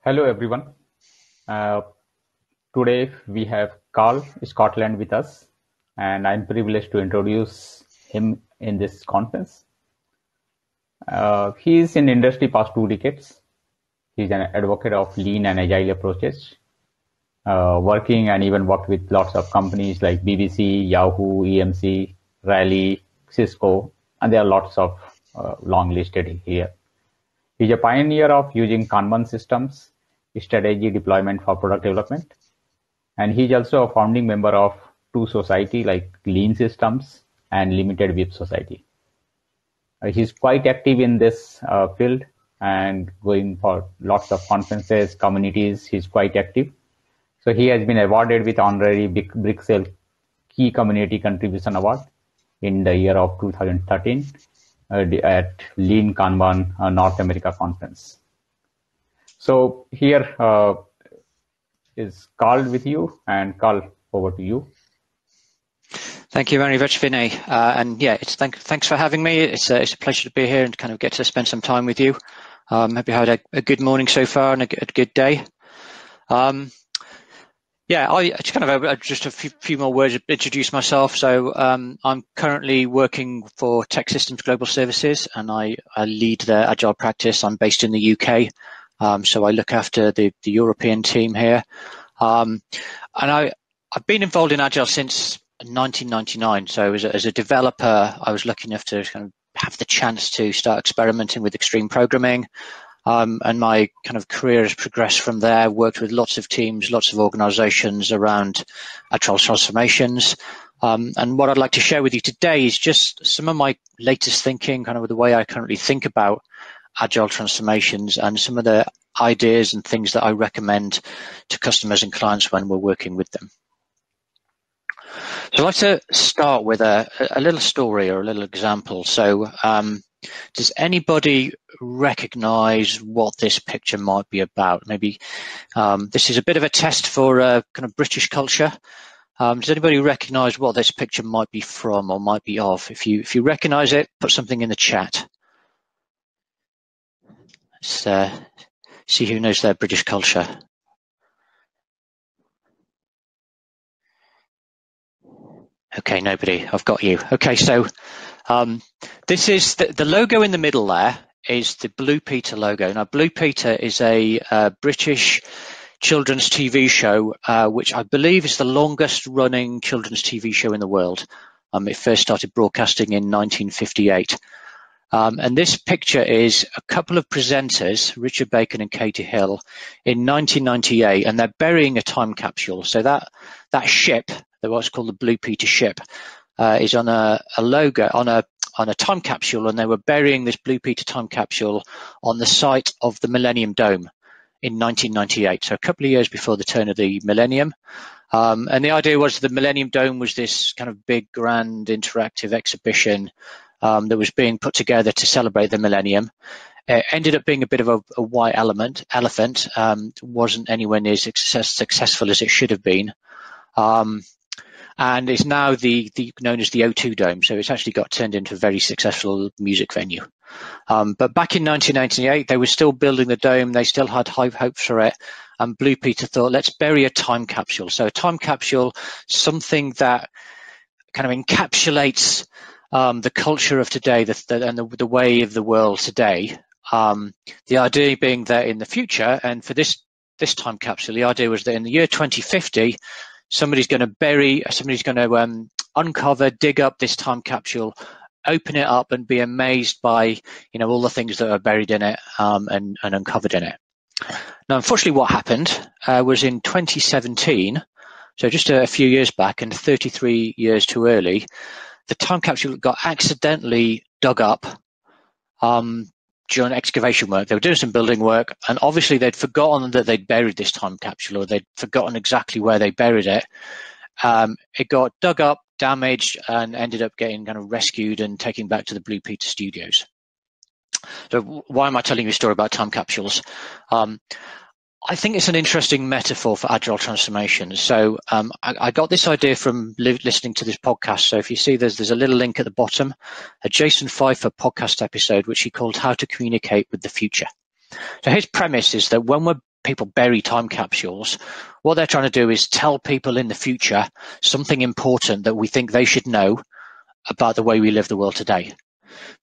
Hello, everyone. Uh, Today we have Karl Scotland with us, and I'm privileged to introduce him in this conference. He is in industry past 2 decades. He's an advocate of lean and agile approaches, working and even worked with lots of companies like BBC, Yahoo, EMC, Raleigh, Cisco, and there are lots of long listed here. He's a pioneer of using Kanban systems, strategy deployment for product development. And he's also a founding member of two society like Lean Systems and Limited Whip Society. He's quite active in this field and going for lots of conferences, communities. He's quite active. So he has been awarded with honorary Brixel Key Community Contribution Award in the year of 2013 at Lean Kanban North America Conference. So here is Karl with you, and Karl, over to you. Thank you very much, Vinay. And yeah, thanks for having me. It's a pleasure to be here and kind of get to spend some time with you. Hope you had a good morning so far and a good day. Yeah, I just kind of just a few more words to introduce myself. So I'm currently working for Tech Systems Global Services, and I lead their Agile practice. I'm based in the UK, so I look after the European team here. And I've been involved in Agile since 1999. So as a developer, I was lucky enough to kind of have the chance to start experimenting with extreme programming. And my kind of career has progressed from there, worked with lots of teams, lots of organizations around Agile Transformations. And what I'd like to share with you today is just some of my latest thinking, kind of the way I currently think about Agile Transformations and some of the ideas and things that I recommend to customers and clients when we're working with them. So I'd like to start with a little story or a little example. So does anybody recognize what this picture might be about? Maybe this is a bit of a test for kind of British culture. Does anybody recognize what this picture might be from or might be of? If you recognize it, put something in the chat. Let's see who knows their British culture. Okay, nobody. I've got you. Okay, so this is the logo in the middle there is the Blue Peter logo. Now, Blue Peter is a British children's TV show, which I believe is the longest running children's TV show in the world. It first started broadcasting in 1958. And this picture is a couple of presenters, Richard Bacon and Katie Hill, in 1998, and they're burying a time capsule. So that ship, what's called the Blue Peter ship, is on a logo, on a time capsule, and they were burying this Blue Peter time capsule on the site of the Millennium Dome in 1998, so a couple of years before the turn of the millennium. And the idea was the Millennium Dome was this kind of big, grand, interactive exhibition that was being put together to celebrate the millennium. It ended up being a bit of a white elephant, wasn't anywhere near as successful as it should have been. And is now known as the O2 Dome. So it's actually got turned into a very successful music venue. But back in 1998, they were still building the dome. They still had high hopes for it. And Blue Peter thought, let's bury a time capsule. So a time capsule, something that kind of encapsulates the culture of today and the way of the world today. The idea being that in the future, and for this time capsule, the idea was that in the year 2050, somebody's going to uncover, dig up this time capsule, open it up, and be amazed by all the things that are buried in it and uncovered in it. Now, unfortunately, what happened was in 2017, so just a few years back and 33 years too early, the time capsule got accidentally dug up during excavation work. They were doing some building work, and obviously they'd forgotten that they'd buried this time capsule, or they'd forgotten exactly where they buried it. It got dug up, damaged, and ended up getting kind of rescued and taken back to the Blue Peter studios. So why am I telling you a story about time capsules? I think it's an interesting metaphor for Agile Transformation. So I got this idea from listening to this podcast. So if you see there's a little link at the bottom, a Jason Pfeiffer podcast episode, which he called How to Communicate with the Future. So his premise is that when we're people bury time capsules, what they're trying to do is tell people in the future something important that we think they should know about the way we live the world today.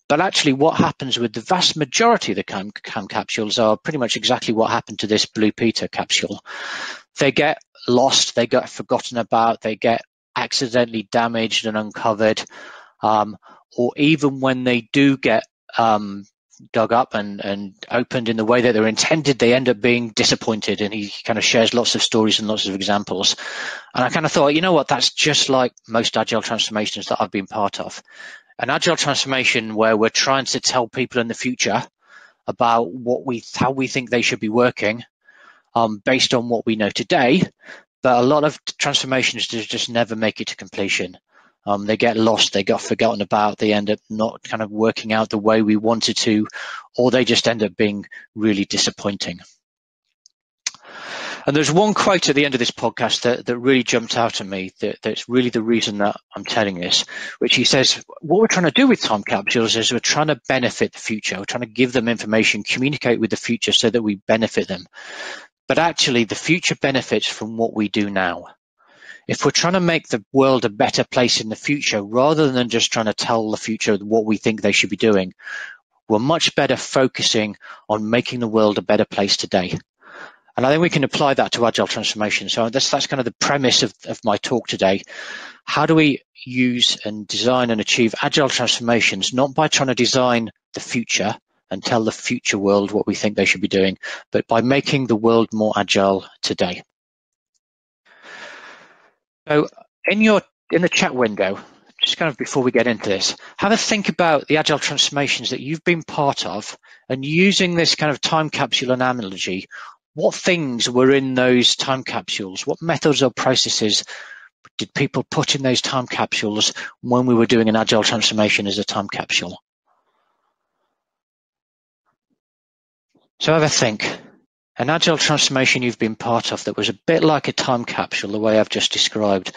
But actually what happens with the vast majority of the time capsules are pretty much exactly what happened to this Blue Peter capsule. They get lost, they get forgotten about, they get accidentally damaged and uncovered, or even when they do get dug up and opened in the way that they're intended, they end up being disappointed. And he kind of shares lots of stories and lots of examples. And I kind of thought, you know what, that's just like most Agile transformations that I've been part of. An Agile transformation where we're trying to tell people in the future about how we think they should be working based on what we know today. But a lot of transformations just never make it to completion. They get lost, they get forgotten about, they end up not kind of working out the way we wanted to, or they just end up being really disappointing. And there's one quote at the end of this podcast that really jumped out at me, that's really the reason that I'm telling this, which he says, what we're trying to do with time capsules is we're trying to benefit the future. We're trying to give them information, communicate with the future so that we benefit them. But actually, the future benefits from what we do now. If we're trying to make the world a better place in the future, rather than just trying to tell the future what we think they should be doing, we're much better focusing on making the world a better place today. And I think we can apply that to Agile Transformation. So that's kind of the premise of my talk today. How do we use and design and achieve Agile Transformations, not by trying to design the future and tell the future world what we think they should be doing, but by making the world more agile today. So in the chat window, just kind of before we get into this, have a think about the Agile Transformations that you've been part of, and using this kind of time capsule analogy, what things were in those time capsules? What methods or processes did people put in those time capsules when we were doing an Agile Transformation as a time capsule? So have a think. An Agile Transformation you've been part of that was a bit like a time capsule, the way I've just described.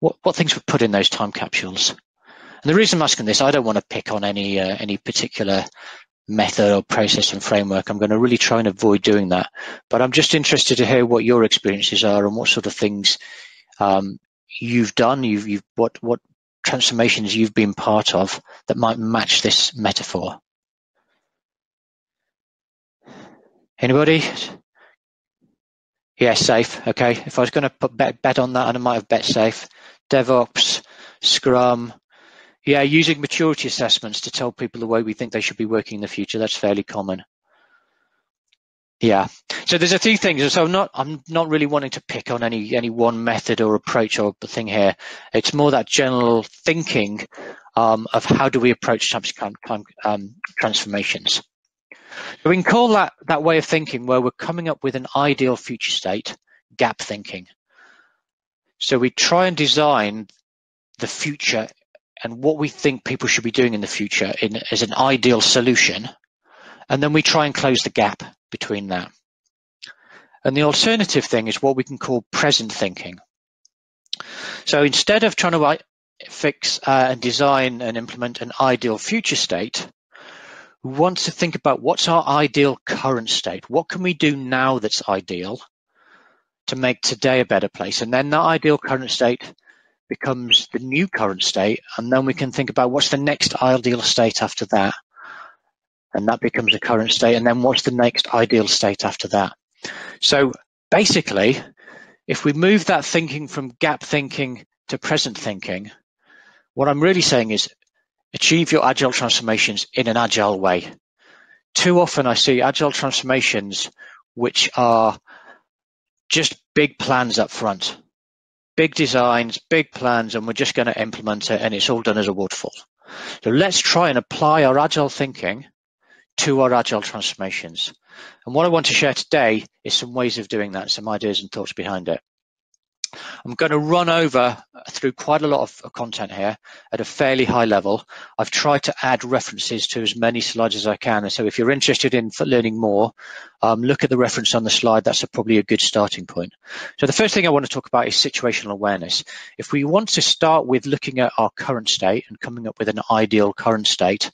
What things were put in those time capsules? And the reason I'm asking this, I don't want to pick on any particular method or process and framework. I'm going to really try and avoid doing that. But I'm just interested to hear what your experiences are and what sort of things you've done, what transformations you've been part of that might match this metaphor. Anybody? Yeah, safe. Okay. If I was going to put bet on that, and I might have bet safe. DevOps, Scrum. Yeah, using maturity assessments to tell people the way we think they should be working in the future. That's fairly common. Yeah. So there's a few things. So I'm not really wanting to pick on any one method or approach or thing here. It's more that general thinking of how do we approach time transformations. So we can call that way of thinking where we're coming up with an ideal future state, gap thinking. So we try and design the future and what we think people should be doing in the future as an ideal solution, and then we try and close the gap between that. And the alternative thing is what we can call present thinking. So instead of trying to fix and design and implement an ideal future state, we want to think about what's our ideal current state. What can we do now that's ideal to make today a better place? And then that ideal current state becomes the new current state. And then we can think about what's the next ideal state after that. And that becomes a current state. And then what's the next ideal state after that? So basically, if we move that thinking from gap thinking to present thinking, what I'm really saying is achieve your Agile transformations in an Agile way. Too often I see Agile transformations which are just big plans up front, big designs, big plans, and we're just going to implement it and it's all done as a waterfall. So let's try and apply our Agile thinking to our Agile transformations. And what I want to share today is some ways of doing that, some ideas and thoughts behind it. I'm going to run through quite a lot of content here at a fairly high level. I've tried to add references to as many slides as I can. And so if you're interested in learning more, look at the reference on the slide. That's probably a good starting point. So the first thing I want to talk about is situational awareness. If we want to start with looking at our current state and coming up with an ideal current state,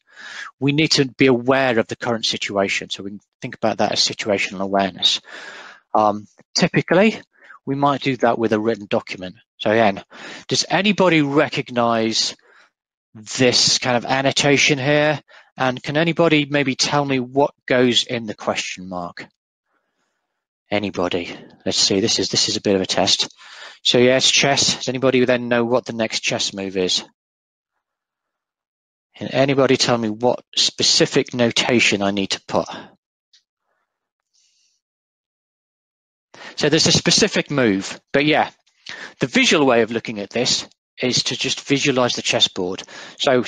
we need to be aware of the current situation. So we can think about that as situational awareness. Typically, we might do that with a written document. So again, does anybody recognize this kind of annotation here? And can anybody maybe tell me what goes in the question mark? Anybody? Let's see, this is a bit of a test. So yeah, it's chess. Does anybody then know what the next chess move is? Can anybody tell me what specific notation I need to put? So there's a specific move, but yeah, the visual way of looking at this is to just visualize the chessboard. So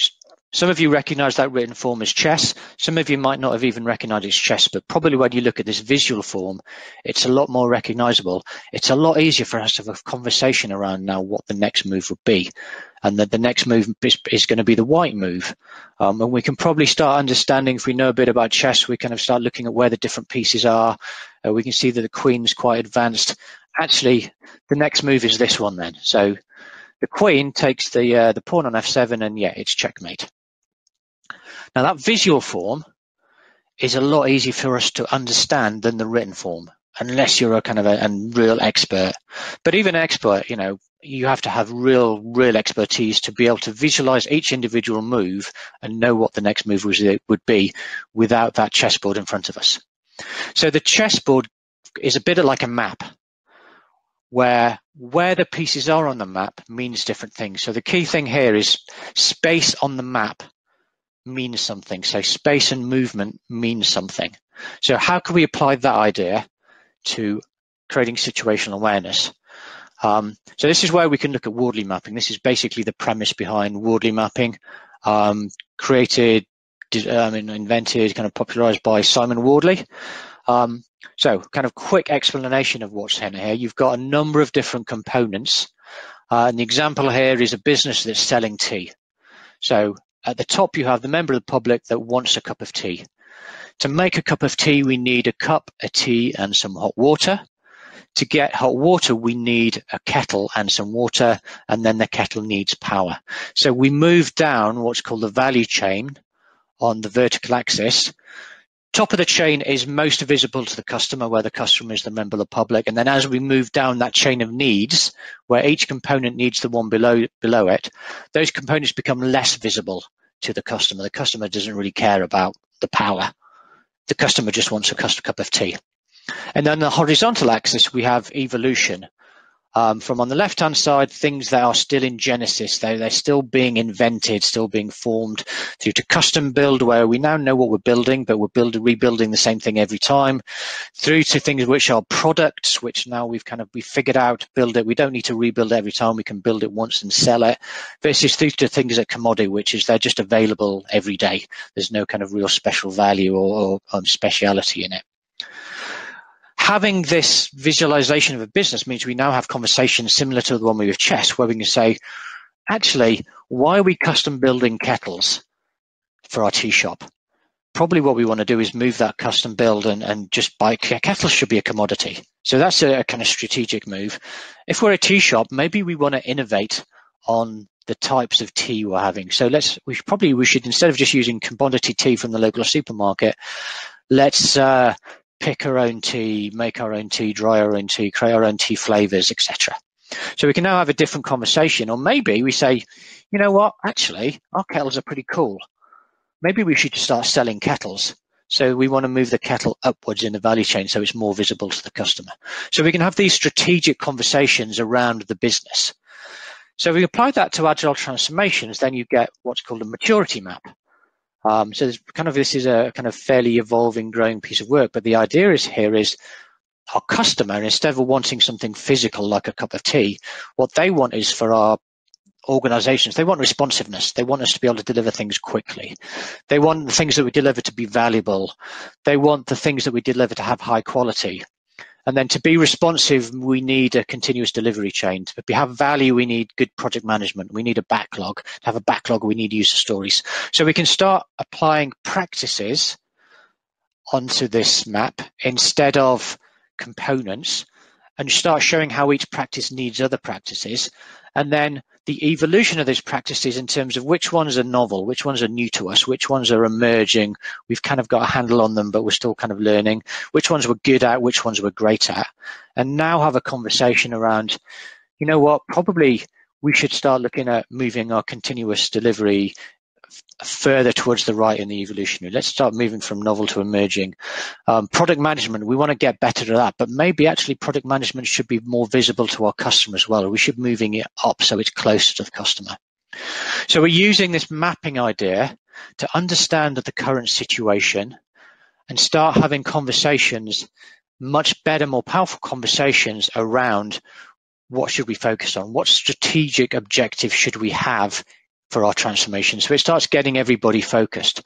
some of you recognize that written form as chess. Some of you might not have even recognized it's chess, but probably when you look at this visual form, it's a lot more recognizable. It's a lot easier for us to have a conversation around now what the next move would be. And that the next move is going to be the white move. And we can probably start understanding, if we know a bit about chess, we kind of start looking at where the different pieces are. We can see that the queen's quite advanced. Actually, the next move is this one then. So the queen takes the pawn on f7, and yeah, it's checkmate. Now that visual form is a lot easier for us to understand than the written form, unless you're a kind of a real expert. But even an expert, you have to have real expertise to be able to visualize each individual move and know what the next move would be without that chessboard in front of us. So the chessboard is a bit like a map, where the pieces are on the map means different things. So the key thing here is space on the map means something. So space and movement means something. So how can we apply that idea to creating situational awareness? So this is where we can look at Wardley mapping. This is basically the premise behind Wardley mapping, invented, kind of popularized by Simon Wardley. So kind of quick explanation of what's in here. You've got a number of different components. And the example here is a business that's selling tea. So at the top, you have the member of the public that wants a cup of tea. To make a cup of tea, we need a cup, a tea, and some hot water. To get hot water, we need a kettle and some water, and then the kettle needs power. So we move down what's called the value chain on the vertical axis. Top of the chain is most visible to the customer, where the customer is the member of the public. And then as we move down that chain of needs, where each component needs the one below it, those components become less visible to the customer. The customer doesn't really care about the power. The customer just wants a cup of tea. And then the horizontal axis, we have evolution. From on the left-hand side, things that are still in genesis, they're still being invented, still being formed, through to custom build, where we now know what we're building, but we're rebuilding the same thing every time, through to things which are products, which now we figured out, build it. We don't need to rebuild it every time. We can build it once and sell it. Versus through to things that commodity, which is they're just available every day. There's no kind of real special value or speciality in it. Having this visualization of a business means we now have conversations similar to the one we have chess, where we can say, actually, why are we custom building kettles for our tea shop? Probably what we want to do is move that custom build and just buy. Kettles should be a commodity. So that's a kind of strategic move. If we're a tea shop, maybe we want to innovate on the types of tea we're having. So we should, instead of just using commodity tea from the local supermarket, let's pick our own tea, make our own tea, dry our own tea, create our own tea flavors, etc. So we can now have a different conversation. Or maybe we say, you know what, actually, our kettles are pretty cool. Maybe we should start selling kettles. So we want to move the kettle upwards in the value chain so it's more visible to the customer. So we can have these strategic conversations around the business. So if we apply that to Agile Transformations, then you get what's called a maturity map. So this is a kind of fairly evolving, growing piece of work. But the idea is our customer, instead of wanting something physical like a cup of tea, what they want is for our organizations, they want responsiveness. They want us to be able to deliver things quickly. They want the things that we deliver to be valuable. They want the things that we deliver to have high quality. And then to be responsive, we need a continuous delivery chain. To have value, we need good project management. We need a backlog. To have a backlog, we need user stories. So we can start applying practices onto this map instead of components, and start showing how each practice needs other practices. and then the evolution of those practices in terms of which ones are novel, which ones are new to us, which ones are emerging. We've kind of got a handle on them, but we're still kind of learning which ones we're good at, which ones we're great at, and now have a conversation around, you know what, probably we should start looking at moving our continuous delivery further towards the right in the evolutionary. Let's start moving from novel to emerging. Product management, we want to get better at that, but maybe actually product management should be more visible to our customer as well, or we should be moving it up so it's closer to the customer. So we're using this mapping idea to understand the current situation and start having conversations, much better, more powerful conversations around what should we focus on, what strategic objective should we have for our transformation. So it starts getting everybody focused.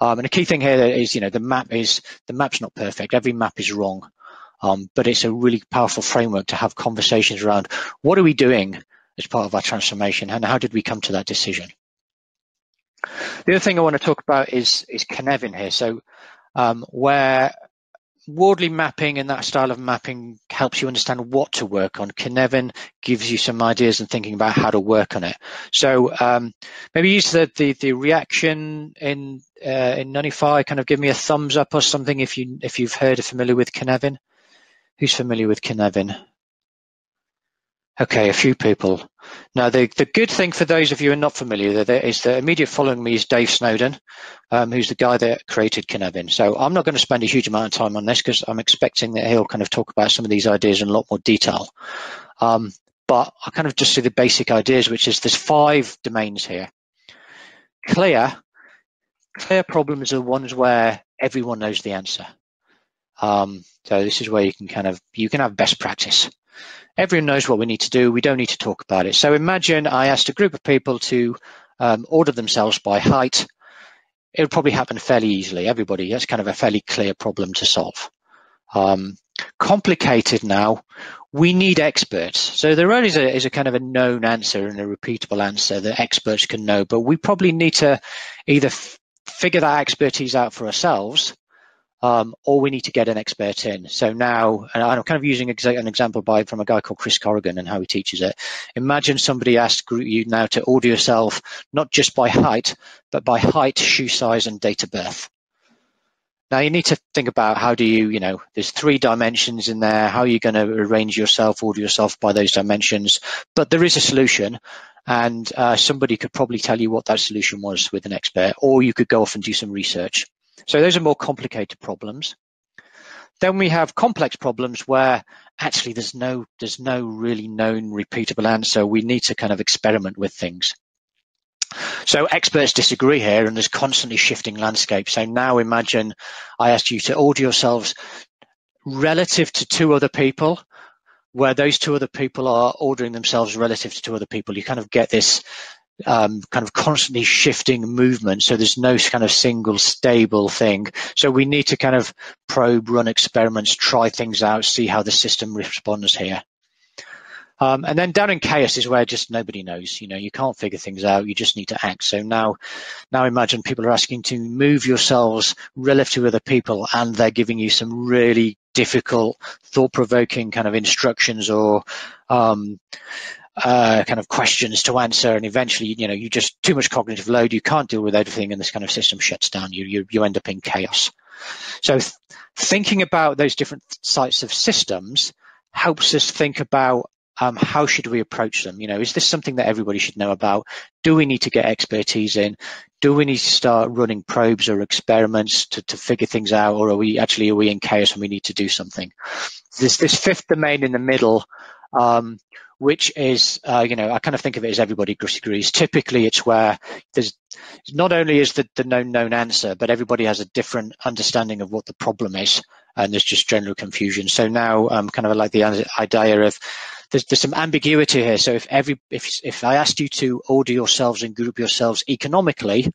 And a key thing here is, the map's not perfect. Every map is wrong. But it's a really powerful framework to have conversations around what are we doing as part of our transformation and how did we come to that decision. The other thing I want to talk about is Cynefin here. So where Wardley mapping and that style of mapping helps you understand what to work on. Cynefin gives you some ideas and thinking about how to work on it. So maybe use the reaction in Nullify, kind of give me a thumbs up or something if you've heard or familiar with Cynefin. Who's familiar with Cynefin? Okay, a few people. Now, the good thing for those of you who are not familiar is that immediate following me is Dave Snowden, who's the guy that created Cynefin. So I'm not going to spend a huge amount of time on this because I'm expecting that he'll kind of talk about some of these ideas in a lot more detail. But I kind of just see the basic ideas, which is there's 5 domains here. Clear problems are ones where everyone knows the answer. So this is where you can have best practice. Everyone knows what we need to do. We don't need to talk about it. So imagine I asked a group of people to order themselves by height. It would probably happen fairly easily. That's kind of a fairly clear problem to solve. Complicated now, we need experts. So there is a kind of a known answer and a repeatable answer that experts can know, but we probably need to either figure that expertise out for ourselves, or we need to get an expert in. So now, and I'm kind of using an example from a guy called Chris Corrigan and how he teaches it. Imagine somebody asked you now to order yourself, not just by height, but by height, shoe size, and date of birth. Now you need to think about how do you, there's 3 dimensions in there. How are you going to order yourself by those dimensions? But there is a solution, and somebody could probably tell you what that solution was with an expert, or you could go off and do some research. So those are more complicated problems. Then we have complex problems where actually there's no really known repeatable answer. We need to kind of experiment with things. So experts disagree here, and there's constantly shifting landscape. So now imagine I asked you to order yourselves relative to 2 other people, where those 2 other people are ordering themselves relative to 2 other people. You kind of get this kind of constantly shifting movement. So there's no kind of single stable thing. So we need to kind of probe, run experiments, try things out, see how the system responds here. And then down in chaos is where just nobody knows. You can't figure things out. You just need to act. So now imagine people are asking to move yourselves relative to other people, and they're giving you some really difficult, thought-provoking kind of instructions or kind of questions to answer, and eventually, you just too much cognitive load. You can't deal with everything, and this kind of system shuts down. You end up in chaos. So thinking about those different types of systems helps us think about how should we approach them. Is this something that everybody should know about? Do we need to get expertise in? Do we need to start running probes or experiments to figure things out, or are we in chaos and we need to do something? There's this 5th domain in the middle, which is, I kind of think of it as everybody disagrees. Typically, it's where there's not only is the known answer, but everybody has a different understanding of what the problem is, and there's just general confusion. So now, kind of like the idea of there's some ambiguity here. So if I asked you to order yourselves and group yourselves economically,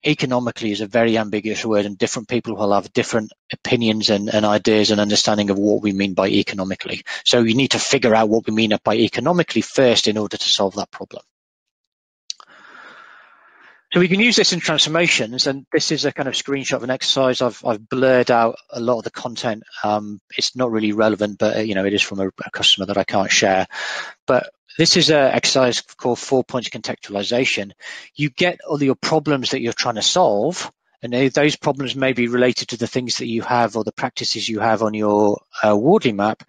economically is a very ambiguous word, and different people will have different opinions and ideas and understanding of what we mean by economically. So you need to figure out what we mean by economically first in order to solve that problem. So we can use this in transformations, and this is a kind of screenshot of an exercise. I've blurred out a lot of the content. It's not really relevant, but it is from a customer that I can't share. But this is an exercise called 4 points contextualization. You get all your problems that you're trying to solve, and those problems may be related to the things that you have or the practices you have on your Wardley map.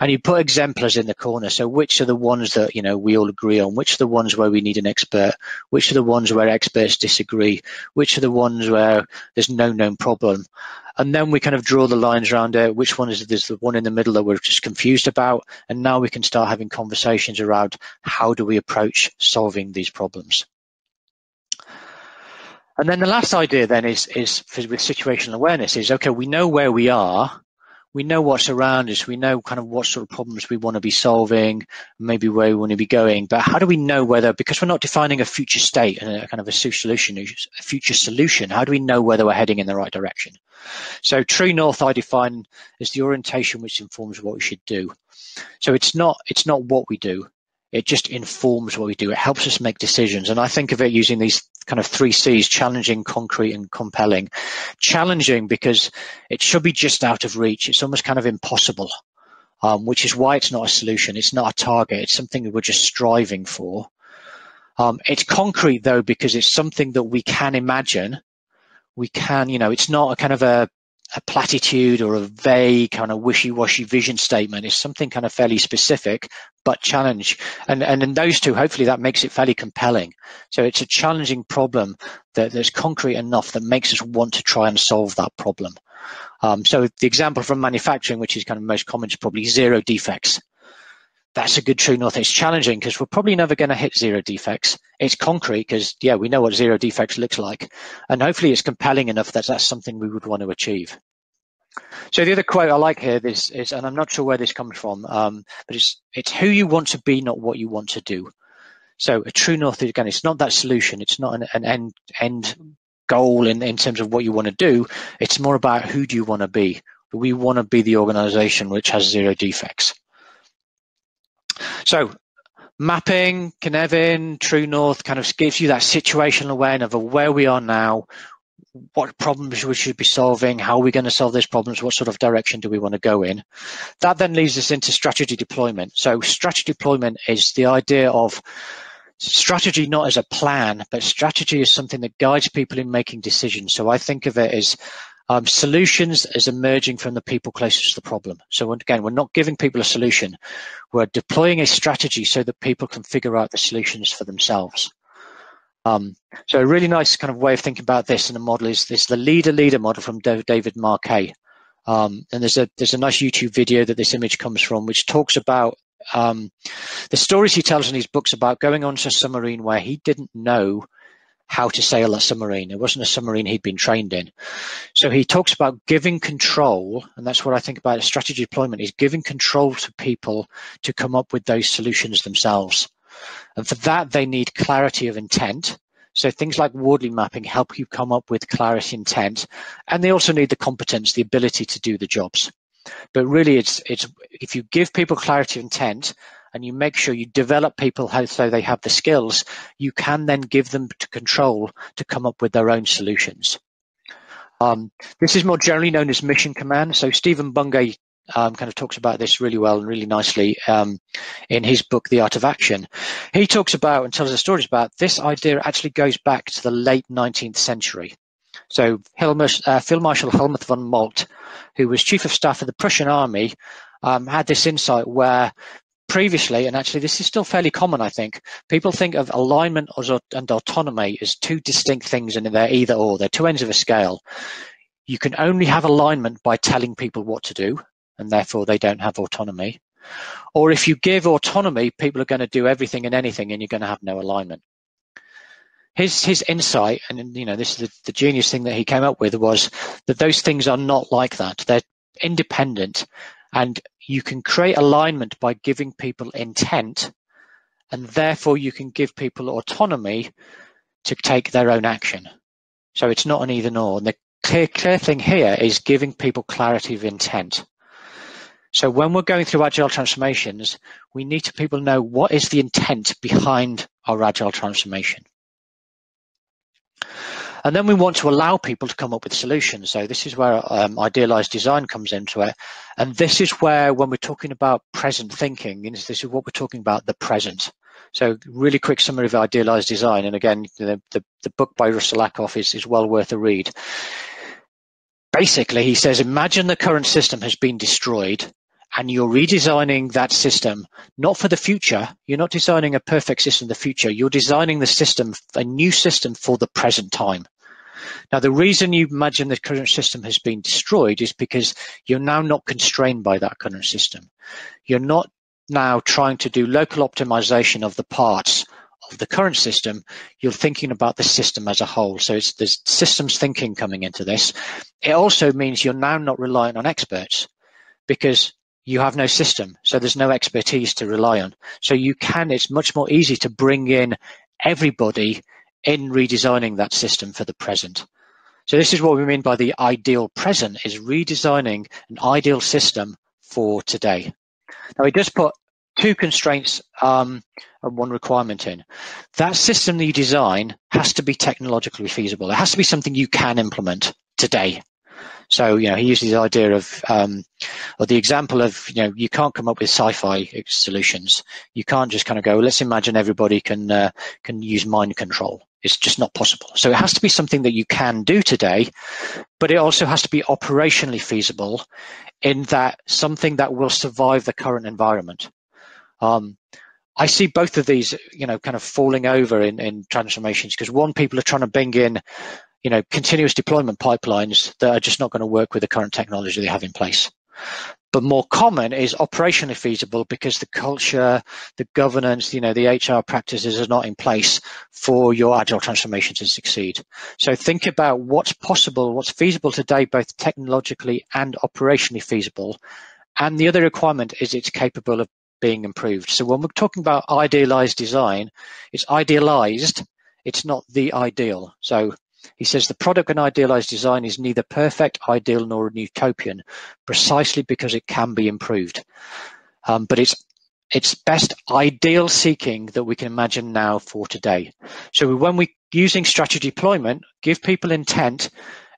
And you put exemplars in the corner. So which are the ones that, we all agree on? Which are the ones where we need an expert? Which are the ones where experts disagree? Which are the ones where there's no known problem? And then we kind of draw the lines around it. Which one is there's the one in the middle that we're just confused about? And now we can start having conversations around how do we approach solving these problems? And then the last idea then is with situational awareness is, okay, we know where we are. We know what's around us. We know kind of what sort of problems we want to be solving, maybe where we want to be going. But how do we know whether, because we're not defining a future state and a kind of a future solution, how do we know whether we're heading in the right direction? So true north I define as the orientation which informs what we should do. So it's not what we do. It just informs what we do. It helps us make decisions. And I think of it using these kind of 3 C's, challenging, concrete, and compelling. Challenging because it should be just out of reach. It's almost kind of impossible, which is why it's not a solution. It's not a target. It's something that we're just striving for. It's concrete, though, because it's something that we can imagine. We can, it's not a kind of a platitude or a vague kind of wishy-washy vision statement. Is something kind of fairly specific, but challenge. And in those two, hopefully that makes it fairly compelling. So it's a challenging problem that's concrete enough that makes us want to try and solve that problem. So the example from manufacturing, which is kind of most common, is probably 0 defects. That's a good true north. It's challenging because we're probably never going to hit 0 defects. It's concrete because, we know what 0 defects looks like. And hopefully it's compelling enough that that's something we would want to achieve. So the other quote I like here is and I'm not sure where this comes from, but it's who you want to be, not what you want to do. So a true north, again, it's not that solution. It's not an end goal in terms of what you want to do. It's more about who do you want to be. We want to be the organization which has 0 defects. So mapping, Cynefin, True North kind of gives you that situational awareness of where we are now, what problems we should be solving, how are we going to solve those problems, what sort of direction do we want to go in. That then leads us into strategy deployment. So strategy deployment is the idea of strategy not as a plan, but strategy is something that guides people in making decisions. So I think of it as solutions as emerging from the people closest to the problem. So again, we're not giving people a solution. We're deploying a strategy so that people can figure out the solutions for themselves. So a really nice kind of way of thinking about this in a model is the leader model from David Marquet. And there's a nice YouTube video that this image comes from, which talks about the stories he tells in his books about going onto a submarine where he didn't know how to sail a submarine. It wasn't a submarine he'd been trained in. So he talks about giving control, and that's what I think about strategy deployment, is giving control to people to come up with those solutions themselves. And for that, they need clarity of intent. So things like Wardley mapping help you come up with clarity intent. And they also need the competence, the ability to do the jobs. But really, it's if you give people clarity of intent and you make sure you develop people so they have the skills, you can then give them control to come up with their own solutions. This is more generally known as mission command. So Stephen Bungay kind of talks about this really well and really nicely in his book, The Art of Action. He talks about and tells us stories about this idea actually goes back to the late 19th century. So Field Marshal Helmuth von Moltke, who was chief of staff of the Prussian army, had this insight where previously, and actually this is still fairly common, I think, people think of alignment and autonomy as two distinct things, and they're either or. They're two ends of a scale. You can only have alignment by telling people what to do, and therefore they don't have autonomy. Or if you give autonomy, people are going to do everything and anything, and you're going to have no alignment. His insight, and this is the genius thing that he came up with, was that those things are not like that. They're independent, and you can create alignment by giving people intent, and therefore you can give people autonomy to take their own action. So it's not an either nor. And the clear thing here is giving people clarity of intent. So when we're going through Agile transformations, we need to people know what is the intent behind our Agile transformation. And then we want to allow people to come up with solutions. So this is where idealized design comes into it. And this is where, when we're talking about present thinking, this is what we're talking about, the present. So really quick summary of idealized design. And again, the book by Russell Ackoff is well worth a read. Basically, he says, imagine the current system has been destroyed and you're redesigning that system, not for the future. You're not designing a perfect system in the future. You're designing the system, a new system for the present time. Now, the reason you imagine the current system has been destroyed is because you're now not constrained by that current system. You're not now trying to do local optimization of the parts of the current system. You're thinking about the system as a whole. So there's systems thinking coming into this. It also means you're now not relying on experts because you have no system. So there's no expertise to rely on. So it's much more easy to bring in everybody in redesigning that system for the present. So this is what we mean by the ideal present, is redesigning an ideal system for today. Now, he does put two constraints and one requirement in. That system that you design has to be technologically feasible. It has to be something you can implement today. So, he uses the idea of, or the example of, you can't come up with sci-fi solutions. You can't just kind of go, let's imagine everybody can use mind control. It's just not possible. So it has to be something that you can do today, but it also has to be operationally feasible in that something that will survive the current environment. I see both of these, kind of falling over in transformations, because one, people are trying to bring in, continuous deployment pipelines that are just not going to work with the current technology they have in place. But more common is operationally feasible because the culture, the governance, the HR practices are not in place for your agile transformation to succeed. So think about what's possible, what's feasible today, both technologically and operationally feasible. And the other requirement is it's capable of being improved. So when we're talking about idealized design, it's idealized, it's not the ideal. So he says the product in idealized design is neither perfect, ideal, nor utopian, precisely because it can be improved. But it's best ideal seeking that we can imagine now for today. So when we're using strategy deployment, give people intent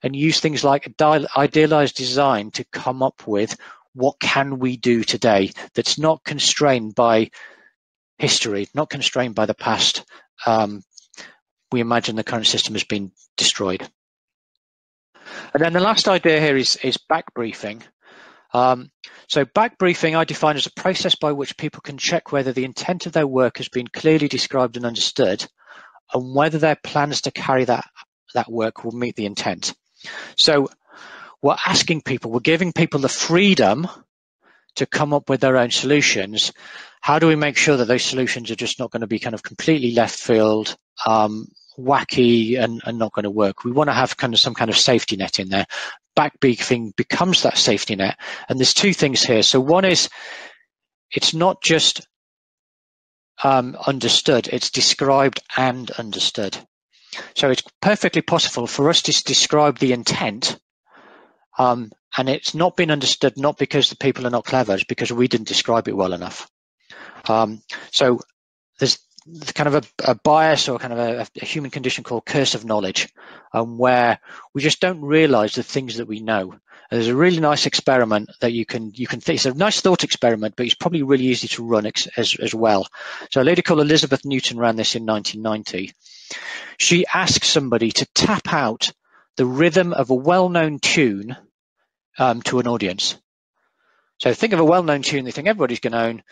and use things like idealized design to come up with what can we do today that's not constrained by history, not constrained by the past. We imagine the current system has been destroyed. And then the last idea here is back briefing. So back briefing I define as a process by which people can check whether the intent of their work has been clearly described and understood, and whether their plans to carry that work will meet the intent. So we're asking people, we're giving people the freedom to come up with their own solutions. How do we make sure that those solutions are just not going to be kind of completely left field, wacky and not going to work? We want to have some kind of safety net in there. Back briefing becomes that safety net. And there's two things here. So one is, it's not just understood, it's described and understood. So it's perfectly possible for us to describe the intent, and it's not been understood, not because the people are not clever, it's because we didn't describe it well enough. So there's kind of a bias or kind of a human condition called curse of knowledge, where we just don't realize the things that we know. And there's a really nice experiment that you can think, it's a nice thought experiment, but it's probably really easy to run as well. So a lady called Elizabeth Newton ran this in 1990. She asked somebody to tap out the rhythm of a well-known tune to an audience. So think of a well-known tune, they think everybody's going to own.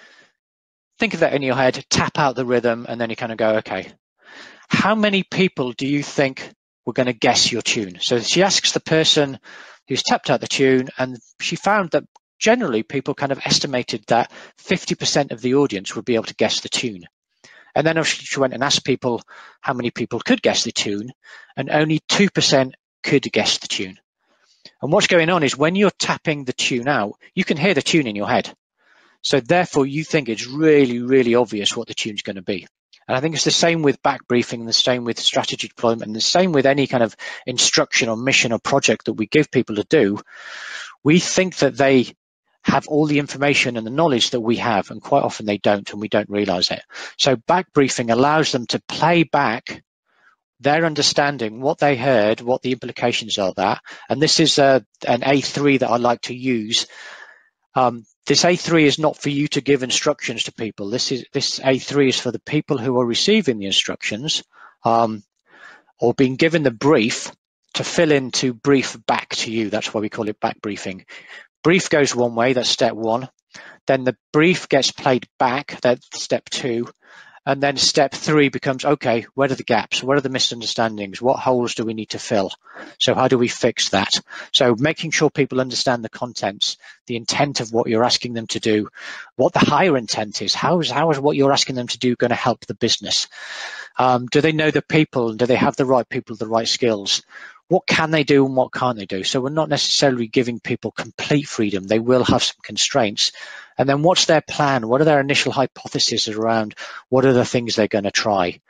Think of that in your head, tap out the rhythm, and then you kind of go, okay, how many people do you think were going to guess your tune? So she asks the person who's tapped out the tune, and she found that generally people kind of estimated that 50% of the audience would be able to guess the tune. And then she went and asked people how many people could guess the tune, and only 2% could guess the tune. And what's going on is when you're tapping the tune out, you can hear the tune in your head. So therefore, you think it's really, really obvious what the tune's going to be. And I think it's the same with back briefing, the same with strategy deployment, and the same with any kind of instruction or mission or project that we give people to do. We think that they have all the information and the knowledge that we have, and quite often they don't, and we don't realize it. So back briefing allows them to play back they're understanding what they heard, what the implications are of that. And this is an A3 that I like to use. This A3 is not for you to give instructions to people. This A3 is for the people who are receiving the instructions or being given the brief to fill in to brief back to you. That's why we call it back briefing. Brief goes one way, that's step 1. Then the brief gets played back, that's step 2. And then step 3 becomes, okay, where are the gaps? Where are the misunderstandings? What holes do we need to fill? So how do we fix that? So making sure people understand the contents, the intent of what you're asking them to do, what the higher intent is. How is what you're asking them to do going to help the business? Do they know the people? Do they have the right people, the right skills? What can they do and what can't they do? So we're not necessarily giving people complete freedom. They will have some constraints. And then what's their plan? What are their initial hypotheses around what are the things they're going to try?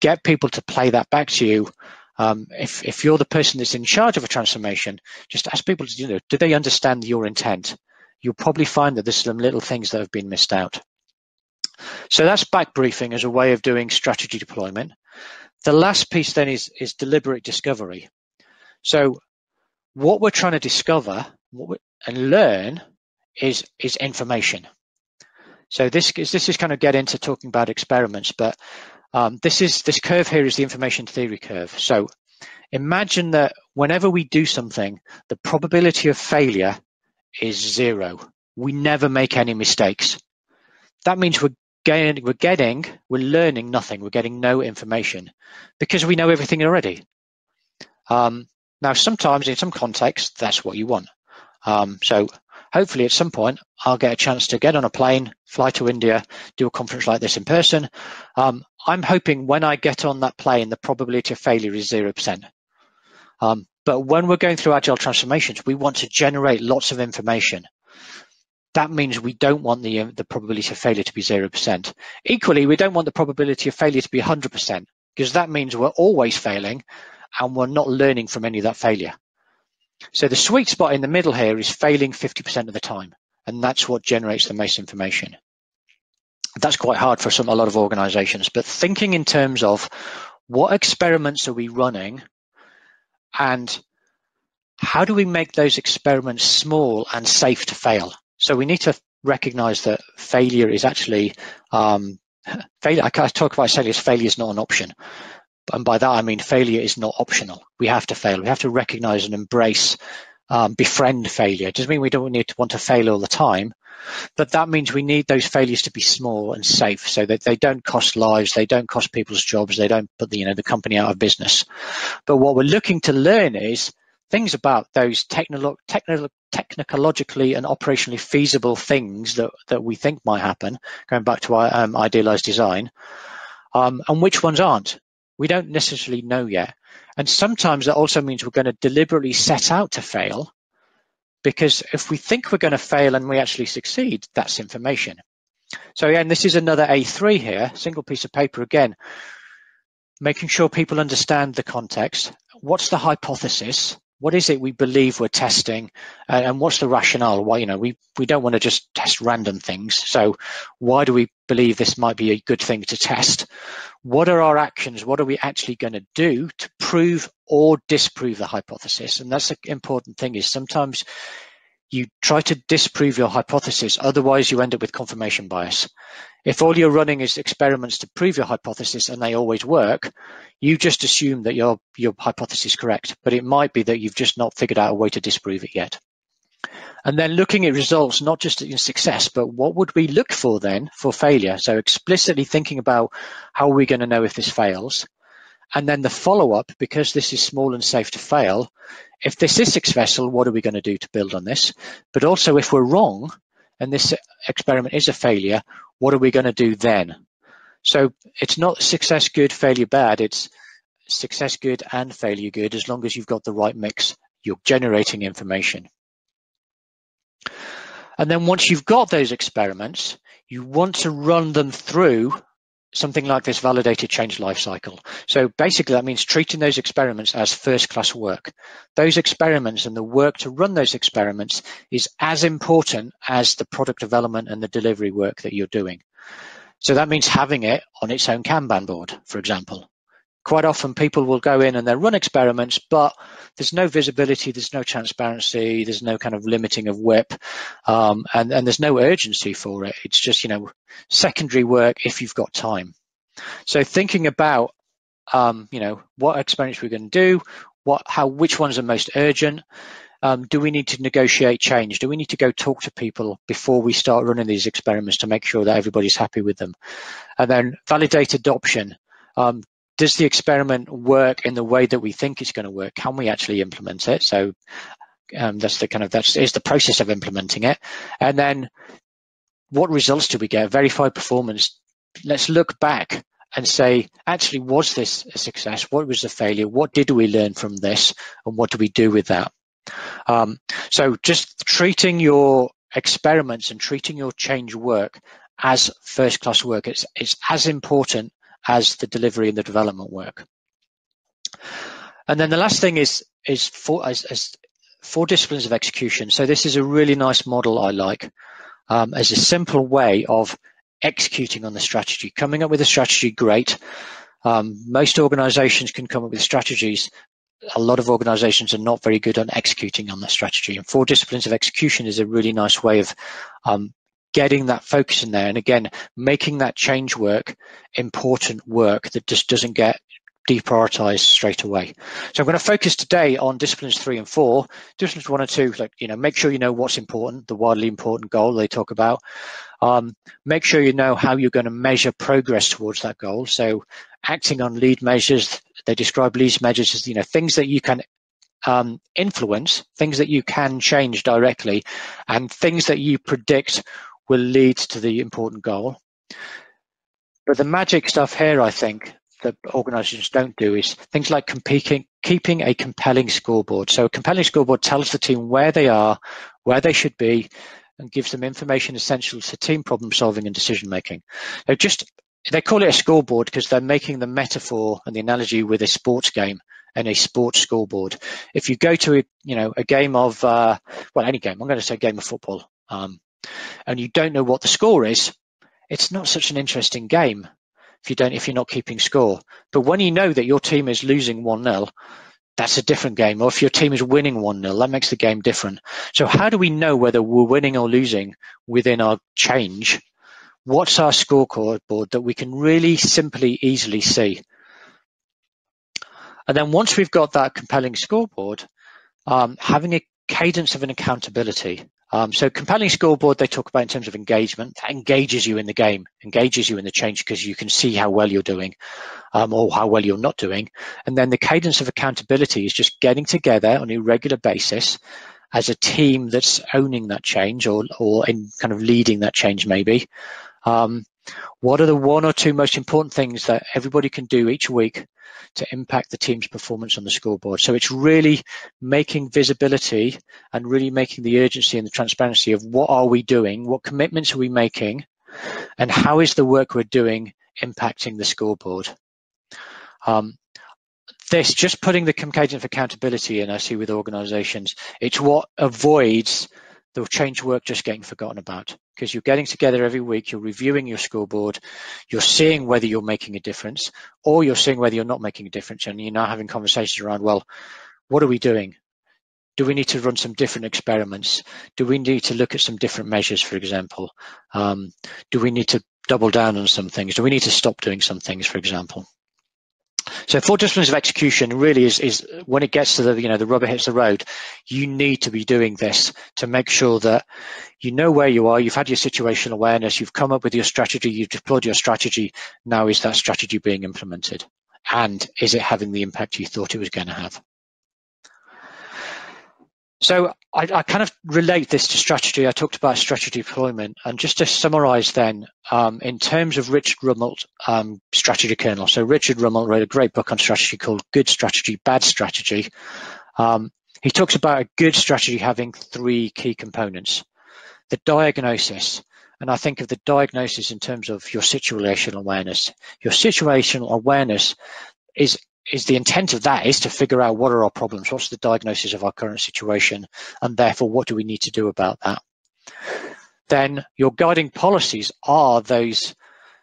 Get people to play that back to you. If you're the person that's in charge of a transformation, just ask people, do they understand your intent? You'll probably find that there's some little things that have been missed out. So that's back briefing as a way of doing strategy deployment. The last piece then is deliberate discovery. So what we're trying to discover and learn is information. So this is kind of get into talking about experiments, but this curve here is the information theory curve. So imagine that whenever we do something, the probability of failure is 0. We never make any mistakes. That means we're learning nothing. We're getting no information because we know everything already. Now, sometimes in some contexts, that's what you want. So hopefully at some point, I'll get a chance to get on a plane, fly to India, do a conference like this in person. I'm hoping when I get on that plane, the probability of failure is 0%. But when we're going through Agile Transformations, we want to generate lots of information. That means we don't want the probability of failure to be 0%. Equally, we don't want the probability of failure to be 100%, because that means we're always failing and we're not learning from any of that failure. So the sweet spot in the middle here is failing 50% of the time, and that's what generates the most information. That's quite hard for a lot of organizations, but thinking in terms of what experiments are we running and how do we make those experiments small and safe to fail? So we need to recognize that failure is actually, failure. I talk about failure as failure is not an option. And by that, I mean failure is not optional. We have to fail. We have to recognize and embrace, befriend failure. It doesn't mean we don't need to want to fail all the time, but that means we need those failures to be small and safe so that they don't cost lives, they don't cost people's jobs, they don't put the company out of business. But what we're looking to learn is things about those technologically and operationally feasible things that we think might happen, going back to our idealized design, and which ones aren't. We don't necessarily know yet. And sometimes that also means we're going to deliberately set out to fail, because if we think we're going to fail and we actually succeed, that's information. So again, this is another A3 here, single piece of paper again, making sure people understand the context. What's the hypothesis? What is it we believe we're testing, and what's the rationale? Why, we don't want to just test random things. So why do we believe this might be a good thing to test? What are our actions? What are we actually going to do to prove or disprove the hypothesis? And that's the important thing, is sometimes you try to disprove your hypothesis, otherwise you end up with confirmation bias. If all you're running is experiments to prove your hypothesis and they always work, you just assume that your hypothesis is correct, but it might be that you've just not figured out a way to disprove it yet. And then looking at results, not just in success, but what would we look for then for failure? So explicitly thinking about how are we going to know if this fails? And then the follow-up, because this is small and safe to fail, if this is successful, what are we going to do to build on this? But also if we're wrong and this experiment is a failure, what are we going to do then? So it's not success good, failure bad. It's success good and failure good, as long as you've got the right mix. You're generating information. And then once you've got those experiments, you want to run them through something like this validated change life cycle. So basically that means treating those experiments as first-class work. Those experiments and the work to run those experiments is as important as the product development and the delivery work that you're doing. So that means having it on its own Kanban board, for example. quite often people will go in and they'll run experiments, but there's no visibility, there's no transparency, there's no kind of limiting of WIP, and there's no urgency for it. It's just, secondary work if you've got time. So thinking about, what experiments we're going to do, which ones are most urgent. Do we need to negotiate change? Do we need to go talk to people before we start running these experiments to make sure that everybody's happy with them? And then validate adoption. Does the experiment work in the way that we think it's going to work? Can we actually implement it? So that's the process of implementing it. And then what results do we get? Verified performance. Let's look back and say, actually, was this a success? What was the failure? What did we learn from this? And what do we do with that? So just treating your experiments and treating your change work as first-class work. It's as important as the delivery and the development work. And then the last thing is four disciplines of execution. So this is a really nice model I like as a simple way of executing on the strategy. Coming up with a strategy, great. Most organizations can come up with strategies. A lot of organizations are not very good on executing on that strategy. And four disciplines of execution is a really nice way of getting that focus in there. And again, making that change work important work that just doesn't get deprioritized straight away. So I'm going to focus today on disciplines 3 and 4. Disciplines 1 and 2, make sure you know what's important, the widely important goal they talk about. Make sure you know how you're going to measure progress towards that goal. So acting on lead measures, they describe lead measures as, things that you can influence, things that you can change directly, and things that you predict will lead to the important goal. But the magic stuff here, I think, that organizations don't do is things like keeping a compelling scoreboard. So a compelling scoreboard tells the team where they are, where they should be, and gives them information essential to team problem solving and decision making. They call it a scoreboard because they're making the metaphor and the analogy with a sports game and a sports scoreboard. If you go to a game of any game, I'm going to say a game of football, and you don't know what the score is, it's not such an interesting game if you're not keeping score. But when you know that your team is losing 1-0, that's a different game. Or if your team is winning 1-0, that makes the game different. So how do we know whether we're winning or losing within our change? What's our scoreboard that we can really simply, easily see? And then once we've got that compelling scoreboard, having a cadence of an accountability. So compelling scoreboard, they talk about in terms of engagement. That engages you in the game, engages you in the change because you can see how well you're doing or how well you're not doing. And then the cadence of accountability is just getting together on a regular basis as a team that's owning that change or in kind of leading that change maybe. What are the 1 or 2 most important things that everybody can do each week to impact the team's performance on the scoreboard? So it's really making visibility and really making the urgency and the transparency of what are we doing, what commitments are we making, and how is the work we're doing impacting the scoreboard. This, just putting the cadence of accountability in, I see with organizations, it's what avoids the change work just getting forgotten about, because you're getting together every week, you're reviewing your scoreboard, you're seeing whether you're making a difference or you're seeing whether you're not making a difference, and you're now having conversations around, well, what are we doing? Do we need to run some different experiments? Do we need to look at some different measures, for example? Do we need to double down on some things? Do we need to stop doing some things, for example? So 4 disciplines of execution really is when it gets to the rubber hits the road, you need to be doing this to make sure that you know where you are, you've had your situational awareness, you've come up with your strategy, you've deployed your strategy. Now is that strategy being implemented? And is it having the impact you thought it was going to have? So I kind of relate this to strategy. I talked about strategy deployment, and just to summarize then, in terms of Richard Rummelt, strategy kernel. So Richard Rummelt wrote a great book on strategy called Good Strategy, Bad Strategy. He talks about a good strategy having 3 key components. The diagnosis, and I think of the diagnosis in terms of your situational awareness. Your situational awareness is the intent of that is to figure out what are our problems, what's the diagnosis of our current situation, and therefore what do we need to do about that. Then your guiding policies are those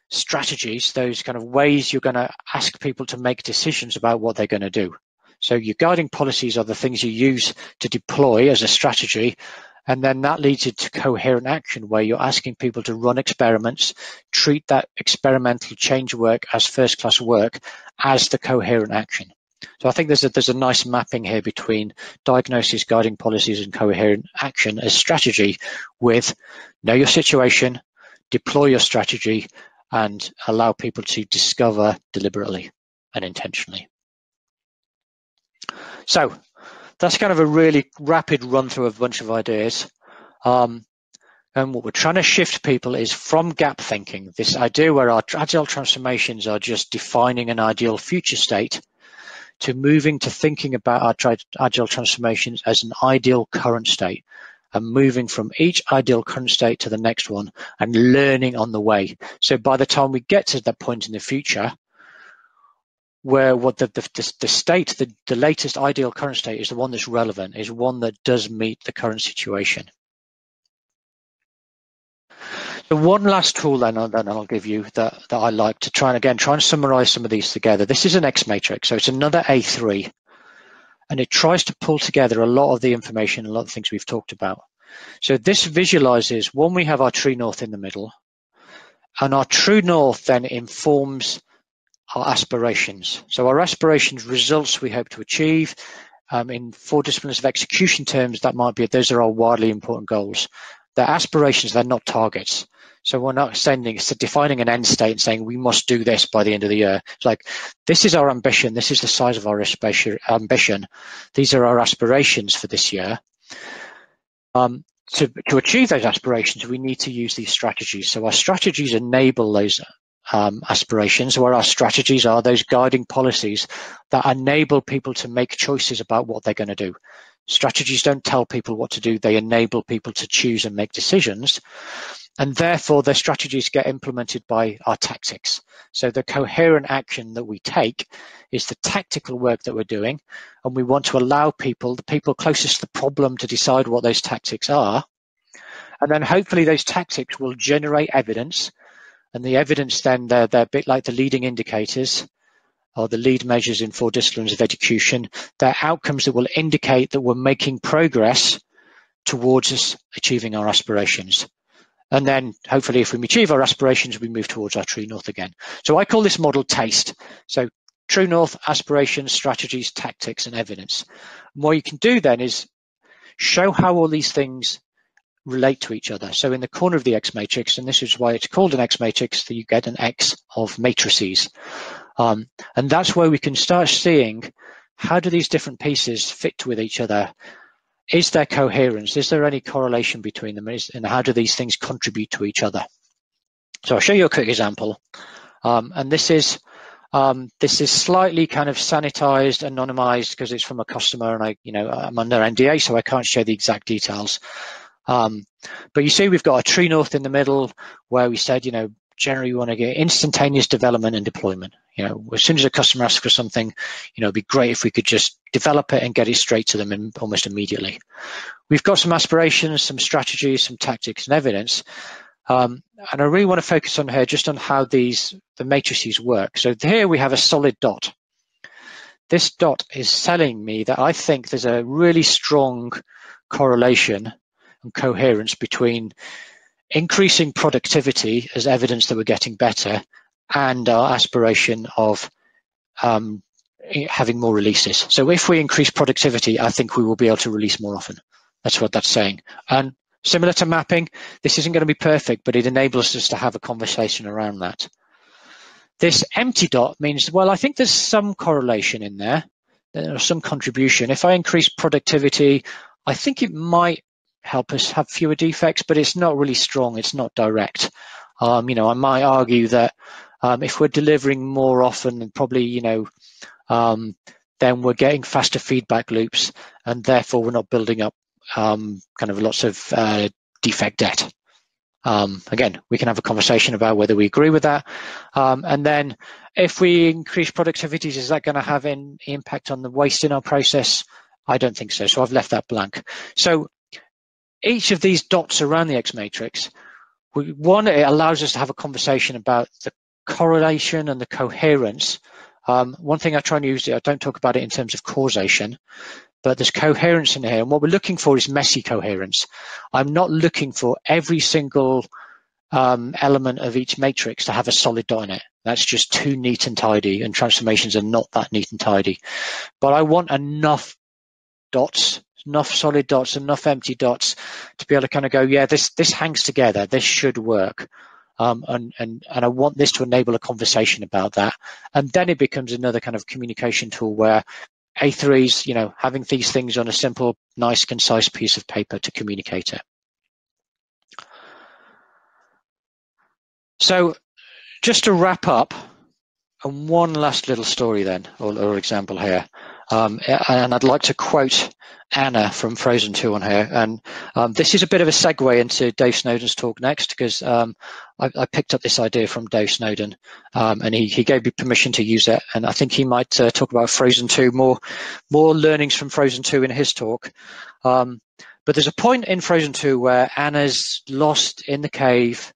strategies, those kind of ways you're going to ask people to make decisions about what they're going to do. So your guiding policies are the things you use to deploy as a strategy, and then that leads you to coherent action, where you're asking people to run experiments, treat that experimental change work as first-class work as the coherent action. So I think there's a nice mapping here between diagnosis, guiding policies, and coherent action as strategy, with know your situation, deploy your strategy, and allow people to discover deliberately and intentionally. So that's kind of a really rapid run through of a bunch of ideas. And what we're trying to shift people is from gap thinking, this idea where our agile transformations are just defining an ideal future state, to moving to thinking about our agile transformations as an ideal current state, and moving from each ideal current state to the next one and learning on the way. So by the time we get to that point in the future, where what the state, the latest ideal current state is the one that's relevant, is one that does meet the current situation. So one last tool then I'll give you that I like to try and summarize some of these together. This is an X matrix, so it's another A3, and it tries to pull together a lot of the information, a lot of things we've talked about. So this visualizes, one, we have our true north in the middle, and our true north then informs our aspirations. So our aspirations, results we hope to achieve. In 4 disciplines of execution terms, that might be, those are our wildly important goals. They're aspirations, they're not targets. So we're not defining an end state and saying we must do this by the end of the year. It's like, this is our ambition, this is the size of our ambition, these are our aspirations for this year. To achieve those aspirations, we need to use these strategies. So our strategies enable those aspirations, where our strategies are those guiding policies that enable people to make choices about what they're going to do. Strategies don't tell people what to do, they enable people to choose and make decisions, and therefore their strategies get implemented by our tactics. So the coherent action that we take is the tactical work that we're doing, and we want to allow people, the people closest to the problem, to decide what those tactics are, and then hopefully those tactics will generate evidence. And the evidence then, they're a bit like the leading indicators or the lead measures in 4 disciplines of execution. They're outcomes that will indicate that we're making progress towards us achieving our aspirations. And then hopefully if we achieve our aspirations, we move towards our true north again. So I call this model TASTE. So true north, aspirations, strategies, tactics, and evidence. And what you can do then is show how all these things relate to each other. So in the corner of the X matrix, and this is why it's called an X matrix, that you get an X of matrices. And that's where we can start seeing, how do these different pieces fit with each other? Is there coherence? Is there any correlation between them? And how do these things contribute to each other? So I'll show you a quick example. And this is slightly kind of sanitized, anonymized, because it's from a customer, and I'm under NDA, so I can't share the exact details. But you see we've got a true north in the middle, where we said, generally we want to get instantaneous development and deployment. As soon as a customer asks for something, it'd be great if we could just develop it and get it straight to them almost immediately. We've got some aspirations, some strategies, some tactics, and evidence. And I really want to focus on here just on how the matrices work. So here we have a solid dot. This dot is telling me that I think there's a really strong correlation and coherence between increasing productivity as evidence that we're getting better and our aspiration of having more releases. So if we increase productivity, I think we will be able to release more often. That's what that's saying. And similar to mapping, this isn't going to be perfect, but it enables us to have a conversation around that. This empty dot means, well, I think there's some correlation in there. There's some contribution. If I increase productivity, I think it might help us have fewer defects, but it's not really strong. It's not direct. I might argue that if we're delivering more often, and probably, then we're getting faster feedback loops, and therefore we're not building up kind of lots of defect debt. Again, we can have a conversation about whether we agree with that. And then if we increase productivities, is that going to have an impact on the waste in our process? I don't think so. So I've left that blank. So each of these dots around the X matrix One, it allows us to have a conversation about the correlation and the coherence. One thing I try and use, I don't talk about it in terms of causation, but there's coherence in here. And what we're looking for is messy coherence. I'm not looking for every single element of each matrix to have a solid dot in it. That's just too neat and tidy, and transformations are not that neat and tidy. But I want enough dots, enough solid dots, enough empty dots to be able to kind of go, yeah, this hangs together. This should work. And I want this to enable a conversation about that. And then it becomes another kind of communication tool where A3s, having these things on a simple, nice, concise piece of paper to communicate it. So just to wrap up, and one last little story then, or example here. And I'd like to quote Anna from Frozen 2 on here. And this is a bit of a segue into Dave Snowden's talk next, because I picked up this idea from Dave Snowden, and he gave me permission to use it. And I think he might talk about Frozen 2, more learnings from Frozen 2 in his talk. But there's a point in Frozen 2 where Anna's lost in the cave.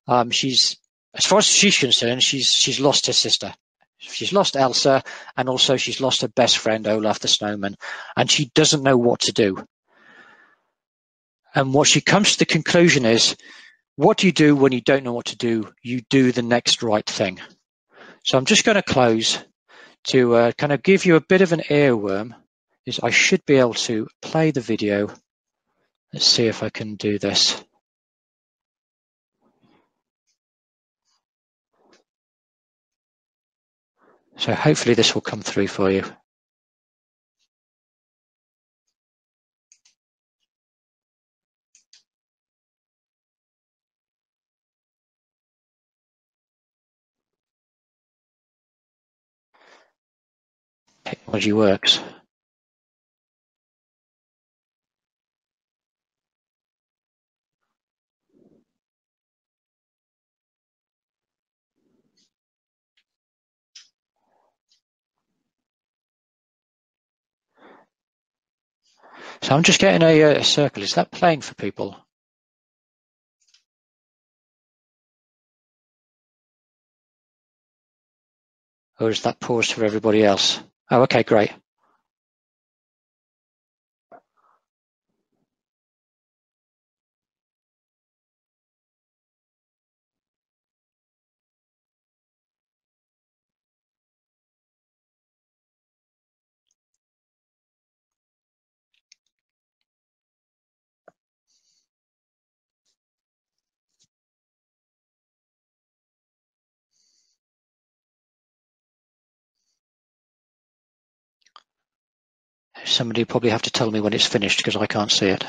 As far as she's concerned, she's lost her sister. She's lost Elsa, and also she's lost her best friend, Olaf the Snowman, and she doesn't know what to do. And what she comes to the conclusion is, what do you do when you don't know what to do? You do the next right thing. So I'm just going to close to kind of give you a bit of an earworm. Is I should be able to play the video. Let's see if I can do this. So hopefully this will come through for you. Technology works. So I'm just getting a circle. Is that playing for people? Or is that paused for everybody else? Oh, okay, great. Somebody probably have to tell me when it's finished because I can't see it.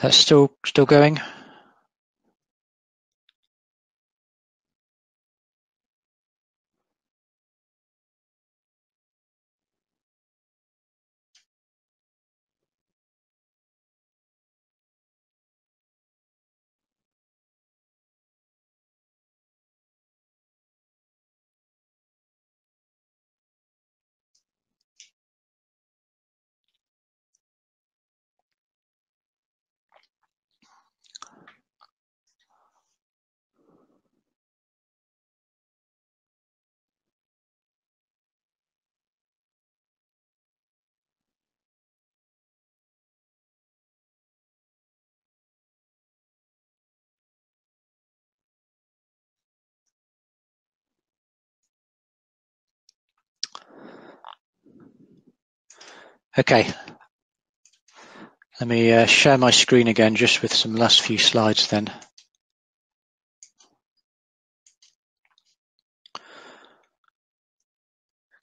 That's still going? Okay, let me share my screen again just with some last few slides then.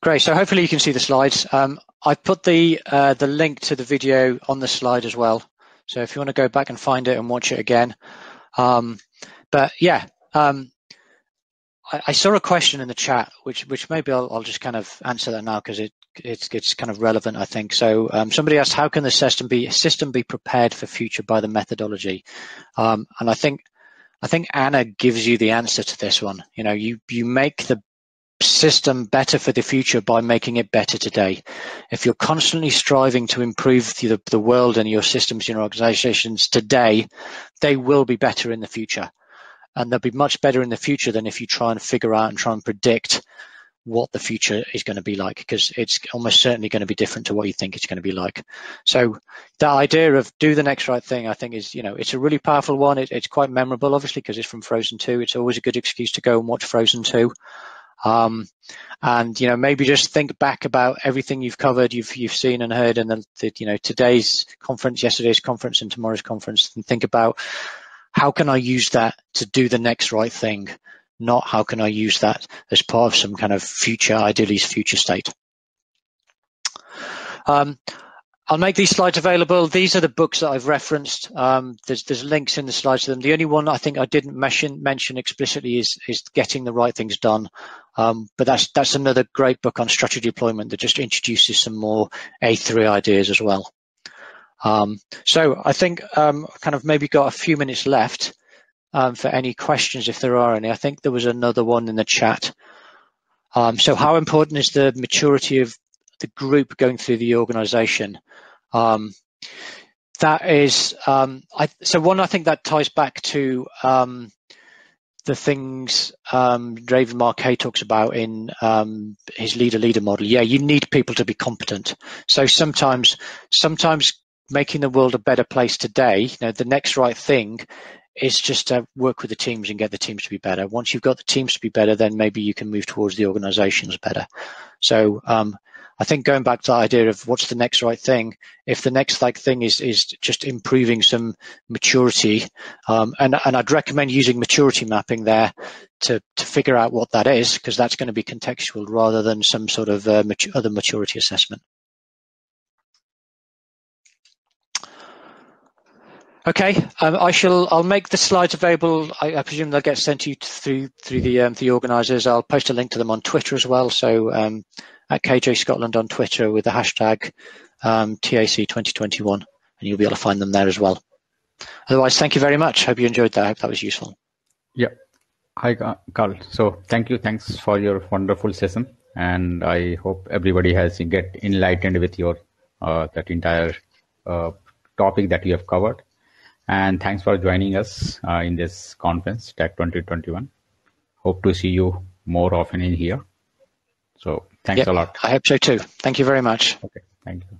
Great, so hopefully you can see the slides. I've put the link to the video on the slide as well. So if you want to go back and find it and watch it again. But yeah, I saw a question in the chat, which maybe I'll just kind of answer that now because it's kind of relevant, I think. So somebody asked, how can the system be prepared for future by the methodology? And I think Anna gives you the answer to this one. You know, you make the system better for the future by making it better today. If you're constantly striving to improve the world and your systems, your organizations today, they will be better in the future. And they'll be much better in the future than if you try and figure out and try and predict what the future is going to be like, because it's almost certainly going to be different to what you think it's going to be like. So the idea of do the next right thing, I think is, you know, it's a really powerful one. It's quite memorable, obviously, because it's from Frozen 2. It's always a good excuse to go and watch Frozen 2. And, you know, maybe just think back about everything you've covered, you've seen and heard, and you know, today's conference, yesterday's conference, and tomorrow's conference, and think about how can I use that to do the next right thing, not how can I use that as part of some kind of future, ideally future state. I'll make these slides available. These are the books that I've referenced. There's links in the slides to them. The only one I think I didn't mention explicitly is Getting the Right Things Done. But that's another great book on strategy deployment that just introduces some more A3 ideas as well. So I think kind of maybe got a few minutes left for any questions if there are any. I think there was another one in the chat. So how important is the maturity of the group going through the organization? That is, so one, I think that ties back to the things David Marquet talks about in his leader model. Yeah, you need people to be competent. So sometimes making the world a better place today, you know, the next right thing is just to work with the teams and get the teams to be better. Once you've got the teams to be better, then maybe you can move towards the organizations better. So I think going back to the idea of what's the next right thing, if the next like thing is just improving some maturity, and I'd recommend using maturity mapping there to figure out what that is, because that's going to be contextual rather than some sort of other maturity assessment. Okay, I'll make the slides available. I presume they'll get sent to you through the organisers. I'll post a link to them on Twitter as well. So at KJ Scotland on Twitter with the hashtag TAC 2021, and you'll be able to find them there as well. Otherwise, thank you very much. Hope you enjoyed that. I hope that was useful. Yeah. Hi, Karl. So thanks for your wonderful session, and I hope everybody has get enlightened with your that entire topic that you have covered. And thanks for joining us in this conference, TAC 2021. Hope to see you more often in here. So thanks a lot. I hope so too. Thank you very much. Okay, thank you.